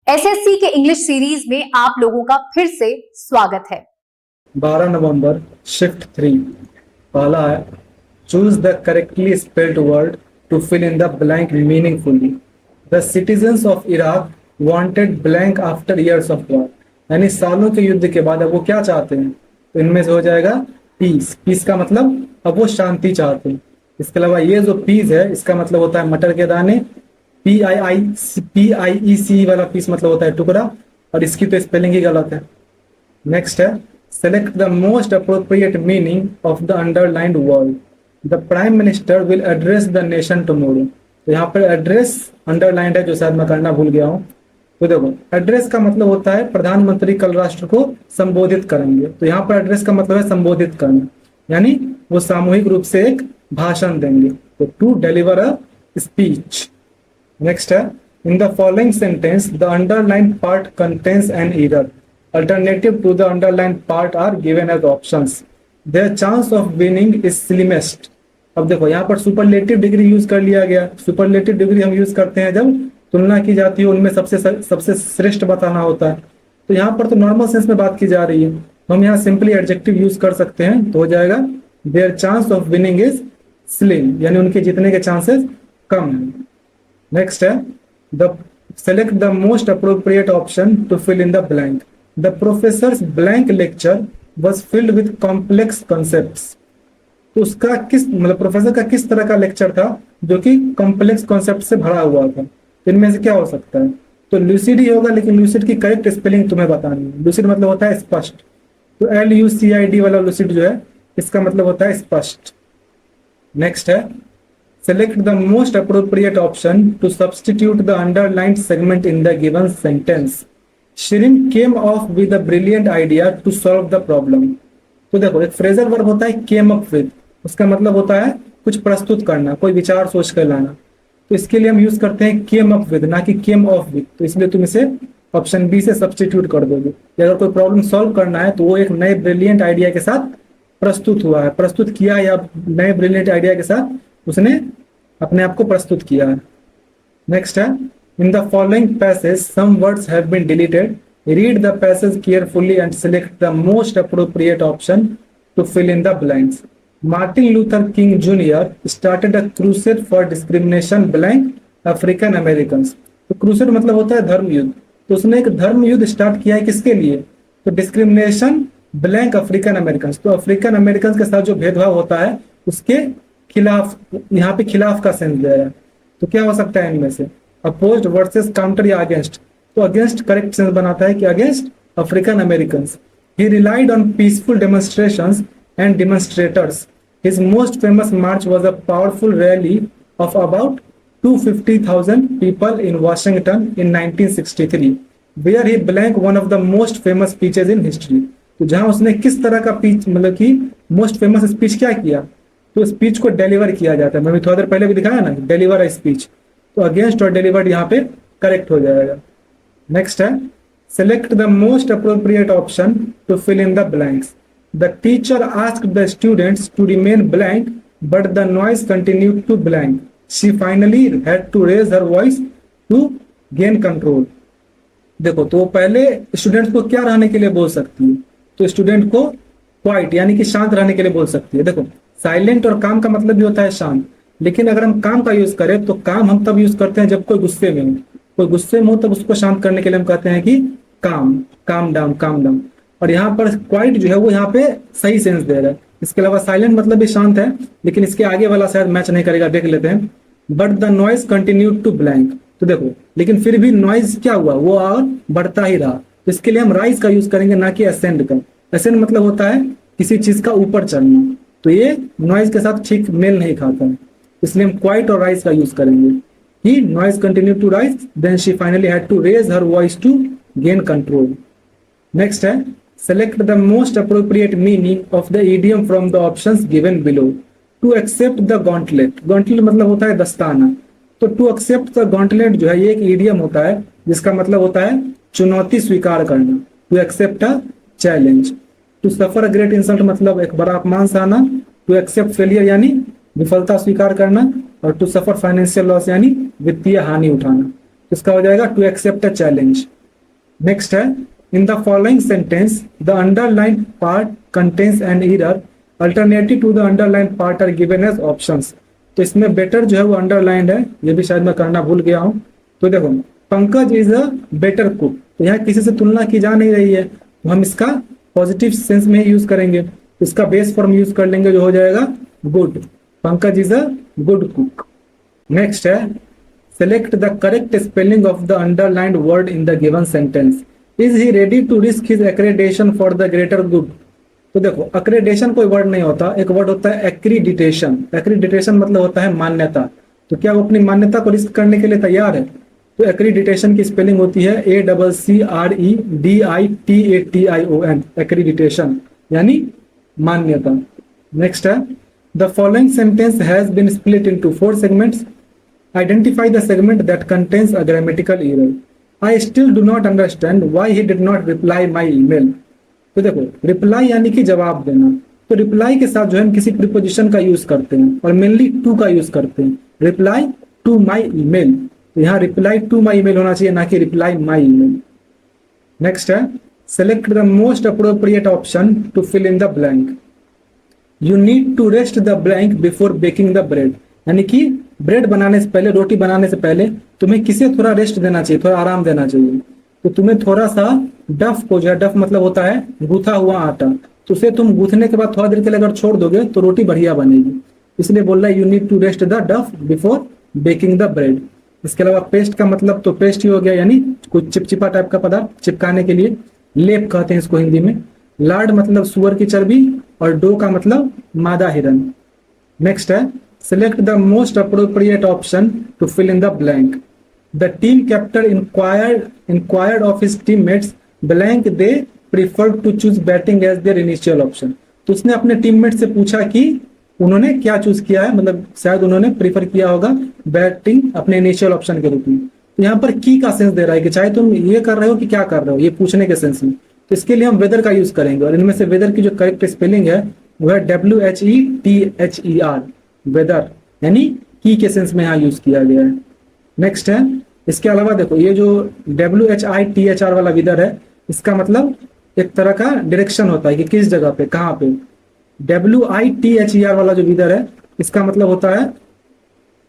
SSC के English series में आप लोगों का फिर से स्वागत है। 12 नवंबर शिफ्ट 3 पहला है choose the correctly spelled word to fill in the blank meaningfully. The citizens of Iraq wanted blank after years of war, यानी सालों के युद्ध के बाद अब वो क्या चाहते हैं, तो इनमें से हो जाएगा पीस। पीस का मतलब अब वो शांति चाहते हैं। इसके अलावा ये जो पीस है इसका मतलब होता है मटर के दाने। PIEC वाला पीस मतलब होता है टुकड़ा, और इसकी तो स्पेलिंग ही गलत है। नेक्स्ट है select the most appropriate meaning of the underlined word. The prime minister will address the nation tomorrow. तो यहाँ पर एड्रेस अंडरलाइंड है, जो शायद मैं करना भूल गया हूँ। तो देखो एड्रेस का मतलब होता है प्रधानमंत्री कल राष्ट्र को संबोधित करेंगे, तो यहाँ पर एड्रेस का मतलब है संबोधित करना, यानी वो सामूहिक रूप से एक भाषण देंगे। तो to deliver a speech. Next है in the following sentence the underline part contains an error. Alternative to the underline part are given as options. Their chance of winning is slimmest. अब देखो यहाँ पर सुपरलेटिव डिग्री यूज कर लिया गया। Superlative degree हम use करते हैं जब तुलना की जाती है, उनमें सबसे श्रेष्ठ बताना होता है। तो यहाँ पर तो नॉर्मल सेंस में बात की जा रही है, तो हम यहाँ सिंपली एडजेक्टिव यूज कर सकते हैं। तो हो जाएगा their chance of winning is slim, यानी उनके जीतने के चांसेस कम है। नेक्स्ट है the select the most appropriate option to fill in the blank. The professor's blank lecture was filled with complex concepts. तो उसका प्रोफेसर का किस तरह का लेक्चर था जो कि कॉम्प्लेक्स कॉन्सेप्ट से भरा हुआ था। तो इनमें से क्या हो सकता है, तो लूसिड ही होगा, लेकिन लूसिड की करेक्ट स्पेलिंग तुम्हें बतानी है। लूसिड मतलब होता है स्पष्ट, तो LUCID वाला लूसिड जो है इसका मतलब होता है स्पष्ट। नेक्स्ट है select the most appropriate option to substitute the underlined segment in the given sentence. Shirin came off with a brilliant idea to solve the problem. तो देखो एक फ्रेजल वर्ब होता है came up with, उसका मतलब होता है कुछ प्रस्तुत करना, कोई विचार सोच कर लाना। तो इसके लिए हम यूज करते हैं came up with, ना कि came off with। तो इसलिए तुम इसे ऑप्शन बी से सब्सटीट्यूट कर दोगे। अगर कोई प्रॉब्लम सॉल्व करना है तो वो एक नए ब्रिलियंट आइडिया के साथ प्रस्तुत हुआ है, प्रस्तुत किया है, या नए ब्रिलियंट आइडिया के साथ उसने अपने आप को प्रस्तुत किया है। नेक्स्ट है in the following passage some words have been deleted. Read the passage carefully and select the most appropriate option to fill in the blanks. Martin Luther King Junior started a crusade for discrimination blank African Americans. तो crusade मतलब होता है धर्म युद्ध, तो उसने एक धर्म युद्ध स्टार्ट किया है किसके लिए, तो डिस्क्रिमिनेशन ब्लैंक अफ्रीकन अमेरिकन्स। तो अफ्रीकन अमेरिकन के साथ जो भेदभाव होता है उसके खिलाफ, यहाँ पे खिलाफ का सेंस दिया है। तो क्या हो सकता है इनमें से, अपोज्ड वर्सेस काउंटर या अगेंस्ट। तो अगेंस्ट करेक्ट सेंस बनाता है कि against African Americans. He relied on peaceful demonstrations and demonstrators. His most famous march was a powerful rally of about 250,000 people in Washington in 1963 where he blank one of the most famous speeches in history। तो जहां उसने किस तरह का speech, मतलब कि most famous speech क्या किया, तो स्पीच को डिलीवर किया जाता है। मैंने थोड़ा देर पहले भी दिखाया ना, डिलीवर अ स्पीच। तो अगेंस्ट और डिलीवर्ड यहाँ पे करेक्ट हो जाएगा। नेक्स्ट है select the most appropriate option to fill in the blanks. The teacher asked the students to remain blank but the noise continued to blank. She finally had to raise her voice to gain control. देखो तो पहले students को क्या रहने के लिए बोल सकती है, तो स्टूडेंट को क्वाइट यानी कि शांत रहने के लिए बोल सकती है। देखो साइलेंट और काम का मतलब भी होता है शांत, लेकिन अगर हम काम का यूज करें तो काम हम तब यूज करते हैं जब कोई गुस्से में हो। कोई गुस्से में हो तब उसको शांत करने के लिए हम कहते हैं कि काम डाउन। और यहाँ पर क्वाइट जो है वो यहाँ पे सही सेंस दे रहा है। इसके अलावा साइलेंट मतलब भी शांत है, लेकिन इसके आगे वाला शायद मैच नहीं करेगा, देख लेते हैं। But the noise continued to blank. तो देखो लेकिन फिर भी नॉइज क्या हुआ, वो और बढ़ता ही रहा। तो इसके लिए हम राइज का यूज करेंगे, ना कि असेंड का। असेंड मतलब होता है किसी चीज का ऊपर चढ़ना, तो ये नॉइज के साथ ठीक मेल नहीं खाता है, इसलिए हम क्वाइट और राइज का यूज करेंगे। He noise continued to rise then she finally had to raise her voice to gain control. Next है select the most appropriate meaning of the idiom from the options given below. To accept the gauntlet. Gauntlet मतलब होता है दस्ताना। तो to accept the gauntlet जो है ये एक इडियम होता है जिसका मतलब होता है चुनौती स्वीकार करना। To accept a challenge. To suffer a great insult मतलब एक बड़ा अपमान सहना। टू एक्सेप्ट फेलियर यानी विफलता स्वीकार करना, और टू सफर फाइनेंशियल लॉस यानी वित्तीय हानि उठाना। इसका हो जाएगा to accept a challenge. Next है, in the following sentence the underline part contains an error, alternative to the underline part are given as options. तो इसमें बेटर जो है वो अंडरलाइंड है, ये भी शायद मैं करना भूल गया हूँ। तो देखो, Pankaj is a better cook, तो यहाँ किसी से तुलना की जा नहीं रही है, तो हम इसका पॉजिटिव सेंस में यूज करेंगे, इसका बेस फॉर्म यूज कर लेंगे जो हो जाएगा good, Pankaj is a good cook. Next है, select the correct spelling of the underlined word in the given sentence, is he ready to risk his accreditation for the greater good. तो देखो, accreditation कोई word नहीं होता, एक word होता है accreditation. Accreditation मतलब होता है मान्यता, तो क्या वो अपनी मान्यता को रिस्क करने के लिए तैयार है? तो एक्रीडिटेशन की स्पेलिंग होती है ACCREDITATION, एक्रीडिटेशन यानी मान्यता। नेक्स्ट है, the following sentence has been split into 4 segments, identify the segment that contains a grammatical error, I still do not understand why he did not reply my email. तो देखो, reply यानी कि जवाब देना, तो रिप्लाई के साथ जो है हम किसी प्रीपोजिशन का यूज करते हैं और मेनली टू का यूज करते हैं, रिप्लाई टू माई ईमेल। तो यहाँ रिप्लाई टू माई ईमेल होना चाहिए, ना कि रिप्लाई माई ईमेल। नेक्स्ट है, select the most appropriate option to fill in the blank, you need to rest the blank before baking the bread, यानी कि bread बनाने से पहले, रोटी बनाने से पहले तुम्हें किसे थोड़ा रेस्ट देना चाहिए, थोड़ा आराम देना चाहिए। तो तुम्हें थोड़ा सा डफ को जो है, डफ मतलब होता है गूथा हुआ आटा, तो उसे तुम गूथने के बाद थोड़ा देर के लिए अगर छोड़ दोगे तो रोटी बढ़िया बनेगी, इसलिए बोल रहा है you need to rest the dough before baking the bread. इसके अलावा पेस्ट का मतलब तो पेस्ट ही हो गया, यानी कुछ चिपचिपा टाइप का पदार्थ चिपकाने के लिए, लेप कहते हैं इसको हिंदी में। लार्ड मतलब सुअर की चर्बी और डो का मतलब मादा हिरन। नेक्स्ट है, select the most appropriate option to fill in the blank, the team captain inquired of his teammates blank they preferred to choose batting as their initial option। तो उसने अपने टीममेट से पूछा कि उन्होंने क्या चूज किया है, मतलब शायद उन्होंने प्रीफर किया होगा बैटिंग अपने इनिशियल ऑप्शन के रूप में। तो यहाँ पर की का सेंस दे रहा है कि चाहे तुम ये कर रहे हो कि क्या कर रहे हो, ये पूछने के सेंस में। तो इसके लिए हम वेदर का यूज करेंगे, और इनमें से वेदर की जो करेक्ट स्पेलिंग है वो है WHETHER, वेदर, यानी की के सेंस में यहाँ यूज किया गया है। नेक्स्ट है, इसके अलावा देखो, ये जो WHITHR वाला वेदर है, इसका मतलब एक तरह का डायरेक्शन होता है कि किस जगह पे, कहाँ पे। WITHER वाला जो वेदर है, इसका मतलब होता है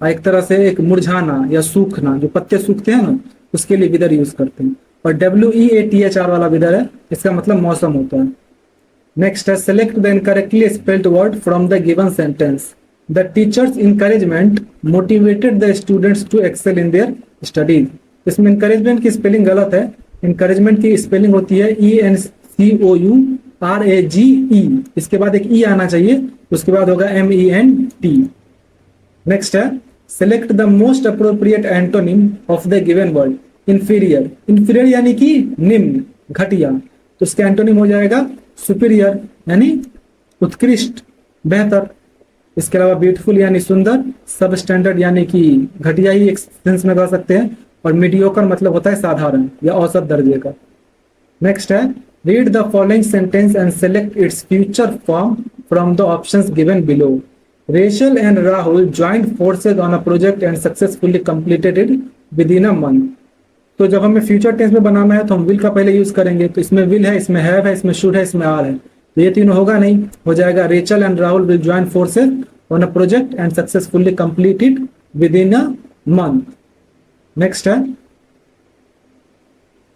एक तरह से एक मुरझाना या सूखना, जो पत्ते सूखते हैं ना, उसके लिए वेदर यूज करते हैं। और WEATHR वाला वेदर है, इसका मतलब मौसम होता है। नेक्स्ट है, select the incorrectly spelled word from the given sentence, the teacher's encouragement motivated the students to excel in their studies. इसमें इंकरेजमेंट की स्पेलिंग गलत है, इंकरेजमेंट की स्पेलिंग होती है ENCOURAGE, इसके बाद एक ई आना चाहिए, उसके बाद होगा MENT। नेक्स्ट है, select the most appropriate antonym of the given word, inferior. Inferior यानी कि निम्न, घटिया, तो इसका एंटोनिम हो जाएगा सुपीरियर, यानी उत्कृष्ट, बेहतर। इसके अलावा ब्यूटीफुल यानी सुंदर, सब स्टैंडर्ड यानी कि घटिया ही एक सेंस में कह सकते हैं, और मीडियोकर मतलब होता है साधारण या औसत दर्जे का। नेक्स्ट है, read the following sentence and select its future form from the options given below. Rachel and Rahul joint forces on a project and successfully completed it within a month. तो जब हमें फ्यूचर टेंस में बनाना है तो हम will का पहले use करेंगे, तो इसमें विल है, इसमें हैव है, इसमें शुड है, इसमें आर है, तो ये तीनों होगा नहीं, हो जाएगा Rachel and Rahul will join forces on a project and successfully complete it within a month. Next है,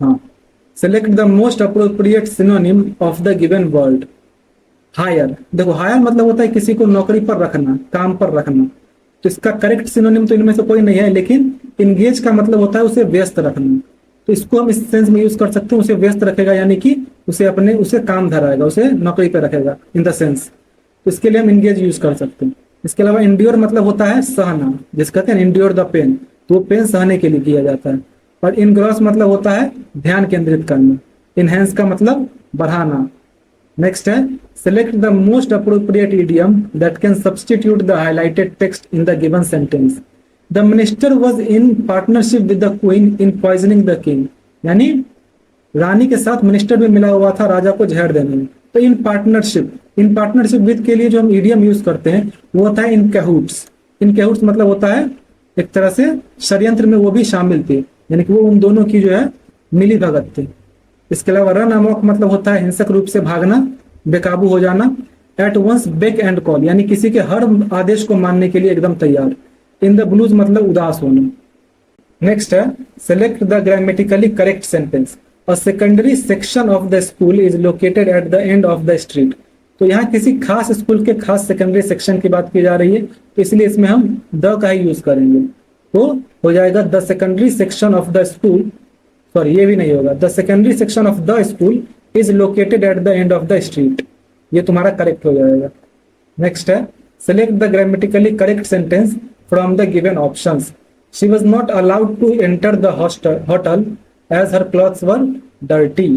हाँ, select the most appropriate synonym of the given word. Hire, देखो हायर मतलब होता है किसी को नौकरी पर रखना, काम पर रखना, तो इसका करेक्ट सिनोनिम तो इनमें से कोई नहीं है, लेकिन इंगेज का मतलब होता है उसे व्यस्त रखना, तो इसको हम इस सेंस में यूज कर सकते हैं, उसे व्यस्त रखेगा यानी कि उसे काम धराएगा, उसे नौकरी पर रखेगा इन द सेंस, तो इसके लिए हम इंगेज यूज कर सकते हैं। इसके अलावा इंड्योर मतलब होता है सहना, जिस कहते हैं इंड्योर द पेन, तो वो पेन सहने के लिए किया जाता है। और इनग्रॉस मतलब होता है ध्यान केंद्रित करना, इनहेंस का मतलब बढ़ाना। नेक्स्ट है, select the most appropriate idiom that can substitute the highlighted text in the given sentence. The minister was in partnership with the queen in poisoning the king. यानी रानी के साथ मिनिस्टर भी मिला हुआ था राजा को जहर देने में। तो इन पार्टनरशिप विद के लिए जो हम इडियम यूज करते हैं वो होता है इन कैहूट्स। इन कैहूट्स मतलब होता है एक तरह से षड्यंत्र में वो भी शामिल थे, यानी कि वो उन दोनों की जो है मिली भगत थे। इसके अलावा रन अमॉक मतलब होता है हिंसक रूप से भागना, बेकाबू हो जाना। At one's beck and call यानी किसी के हर आदेश को मानने के लिए एकदम तैयार। इन द ब्लूज मतलब उदास होना। नेक्स्ट है select the grammatically correct sentence. A secondary section of the school is located at the end of the street. तो यहाँ किसी खास स्कूल के खास सेकेंडरी सेक्शन की बात की जा रही है, तो इसलिए इसमें हम द का ही यूज करेंगे। तो हो जाएगा the secondary section of the school, sorry ये भी नहीं होगा, the secondary section of the school is located at the end of the street. ये तुम्हारा करेक्ट हो जाएगा। नेक्स्ट है select the grammatically correct sentence from the given options. She was not allowed to enter the hotel as her clothes were dirty.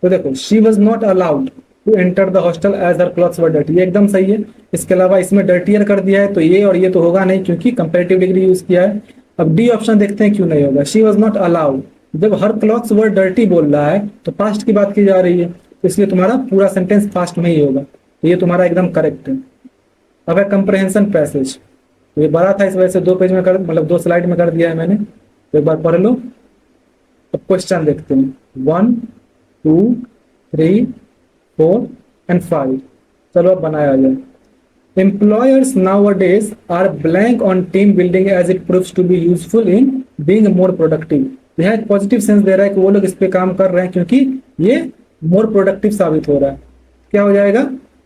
तो देखो she was not allowed to enter the hostel as her clothes were dirty, ये एकदम सही है। इसके अलावा इसमें dirtier कर दिया है, तो ये और ये तो होगा नहीं क्योंकि कंपैरेटिव डिग्री यूज किया है। अब डी ऑप्शन देखते हैं क्यों नहीं होगा। शी वॉज नॉट अलाउड, जब हर क्लॉथ्स वर डर्टी बोल रहा है तो पास्ट की बात की जा रही है, तो इसलिए तुम्हारा पूरा सेंटेंस पास्ट में ही होगा। तो ये तुम्हारा एकदम करेक्ट है। अब है कंप्रहेंशन पैसेज। तो ये बड़ा था इस वजह से 2 पेज में कर, मतलब 2 स्लाइड में कर दिया है मैंने, तो एक बार पढ़ लो। अब क्वेश्चन देखते हैं 1 2 3 4 एंड 5। चलो अब बनाया जाए। Employers nowadays are blank on team building as it proves to be useful in being more productive। तो यह एक पॉजिटिव सेंस दे रहा है कि वो लोग इस पे काम कर रहे हैं क्योंकि ये मोर प्रोडक्टिव साबित हो रहा है। क्या हो जाएगा?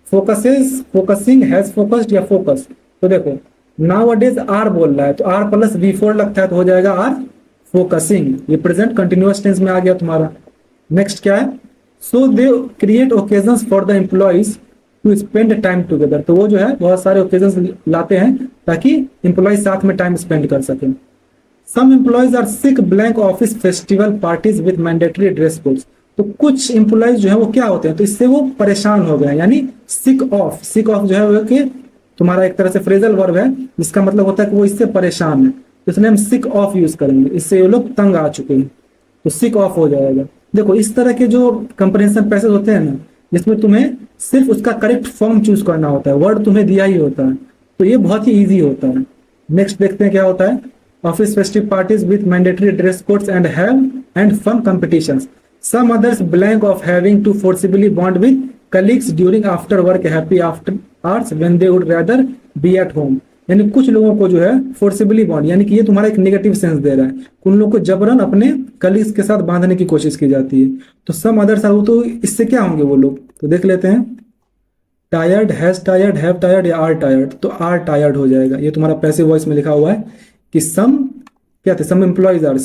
फोकसेस, फोकसिंग, हैज फोकस्ड या फोकस। तो देखो नाउअडेज आर बोल रहा है तो आर प्लस V4 लगता है तो हो जाएगा आर फोकसिंग। ये प्रेजेंट कंटिन्यूअस टेंस में आ गया तुम्हारा। नेक्स्ट क्या है? So they create occasions for the employees to spend time together. तो वो जो है बहुत सारे ओकेजन्स लाते हैं ताकि एम्प्लॉइज साथ में टाइम स्पेंड कर सकें। Some employees are sick blank office festival parties with mandatory dress codes. तो कुछ एम्प्लॉइज जो है वो क्या होते हैं, तो इससे वो परेशान हो गए, यानी सिक ऑफ। सिक ऑफ जो है वो कि तुम्हारा एक तरह से फ्रेजल वर्ब है जिसका मतलब होता है कि वो इससे परेशान है, इसलिए हम सिक ऑफ यूज करेंगे। इससे ये लोग तंग आ चुके हैं तो सिक ऑफ हो जाएगा। देखो इस तरह के जो कंप्रहेंशन पैसेज होते हैं ना, जिसमें तुम्हें सिर्फ उसका करेक्ट फॉर्म चूज करना होता है, वर्ड तुम्हें दिया ही होता है, तो ये बहुत ही इजी होता है। नेक्स्ट देखते हैं क्या होता है। Office festive parties with mandatory dress codes and fun competitions. Some others blank of having to forcibly bond with colleagues during after work happy after hours when they would rather be at home. यानी कुछ लोगों को जो है forcibly bond, यानी कि ये तुम्हारा एक नेगेटिव सेंस दे रहा है, उन लोगों को जबरन अपने कलीग्स के साथ बांधने की कोशिश की जाती है। तो सम अदर्स आर, तो इससे क्या होंगे वो लोग, तो देख लेते हैं। Tired, has tired, have tired या आर टायर्ड। तो आर टायर्ड हो जाएगा। ये तुम्हारा पैसिव वॉइस में लिखा हुआ है कि सम क्या थे, some employees are,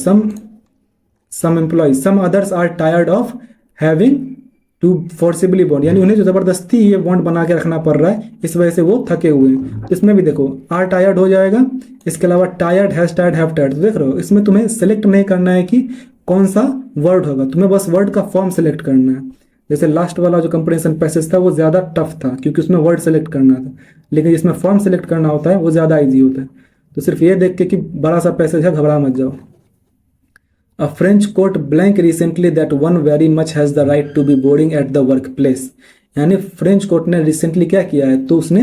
some others are tired of having to forcibly bond, यानी उन्हें जो जबरदस्ती ये बॉन्ड बना के रखना पड़ रहा है, इस वजह से वो थके हुए हैं। तो इसमें भी देखो आर टायर्ड हो जाएगा। इसके अलावा tired, has tired, have tired. तो देख रहे हो इसमें तुम्हें सेलेक्ट नहीं करना है कि कौन सा वर्ड होगा, तुम्हें बस वर्ड का फॉर्म सेलेक्ट करना है। जैसे लास्ट वाला जो कंप्रहेंशन पैसेज था वो ज्यादा टफ था क्योंकि उसमें वर्ड सेलेक्ट करना था, लेकिन जिसमें फॉर्म सेलेक्ट करना होता है वो ज्यादा ईजी होता है। तो सिर्फ ये देख के कि बड़ा सा पैसेज है घबरा मत जाओ। A French court blank recently that one very much has the right to be boarding at the workplace। यानी फ्रेंच कोर्ट ने रिसेंटली क्या किया है, तो उसने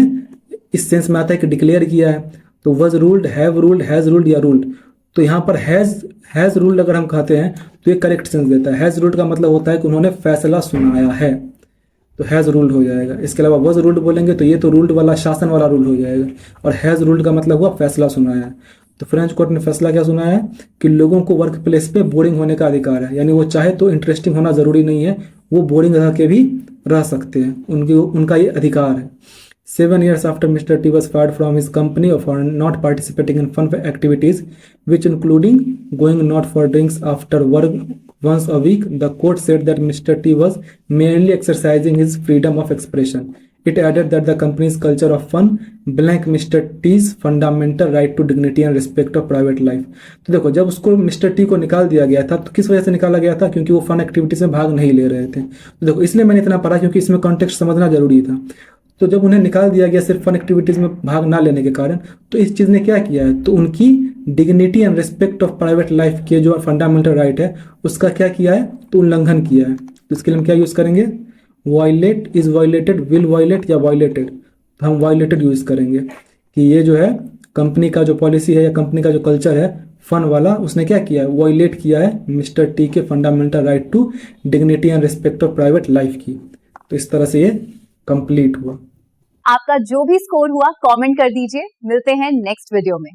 इस सेंस में आता है कि डिक्लेयर किया है। तो was ruled, have ruled, has ruled या रूल्ड। तो यहाँ पर हैज रूल्ड अगर हम कहते हैं तो ये करेक्ट सेंस देता है। हैज रूल्ड का मतलब होता है कि उन्होंने फैसला सुनाया है, तो हैज रूल्ड हो जाएगा। इसके अलावा वॉज रूल्ड बोलेंगे तो ये तो रूल्ड वाला, शासन वाला रूल हो जाएगा, और हैज रूल्ड का मतलब हुआ फैसला सुनाया है। तो फ्रेंच कोर्ट ने फैसला क्या सुनाया है कि लोगों को वर्क प्लेस पे बोरिंग होने का अधिकार है, यानी वो चाहे तो इंटरेस्टिंग होना जरूरी नहीं है, वो बोरिंग रह के भी रह सकते हैं, उनका ये अधिकार है। 7 years after Mr. T was fired from his company for not participating in fun activities, which including going not for drinks after work once a week, the court said that Mr. T was merely exercising his freedom of expression. It added that the company's culture of fun blank Mr. T's fundamental right to dignity and respect of private life। तो देखो जब उसको mister T को निकाल दिया गया था तो किस वजह से निकाला गया था, क्योंकि वो फन एक्टिविटीज में भाग नहीं ले रहे थे। तो देखो इसलिए मैंने इतना पढ़ा क्योंकि इसमें कॉन्टेक्स्ट समझना जरूरी था। तो जब उन्हें निकाल दिया गया सिर्फ फन एक्टिविटीज में भाग ना लेने के कारण, तो इस चीज ने क्या किया है, तो उनकी dignity and respect of private life के जो फंडामेंटल राइट है उसका क्या किया है, तो उल्लंघन किया है। तो इसके लिए हम क्या यूज करेंगे, violate, is violated, will violate या वायलेटेड। तो हम वायलेटेड यूज करेंगे कि ये जो है कंपनी का जो पॉलिसी है या कंपनी का जो कल्चर है फन वाला, उसने क्या किया है, वॉयलेट किया है मिस्टर टी के fundamental right to dignity and respect of private life की। तो इस तरह से ये कंप्लीट हुआ। आपका जो भी स्कोर हुआ कमेंट कर दीजिए। मिलते हैं नेक्स्ट वीडियो में।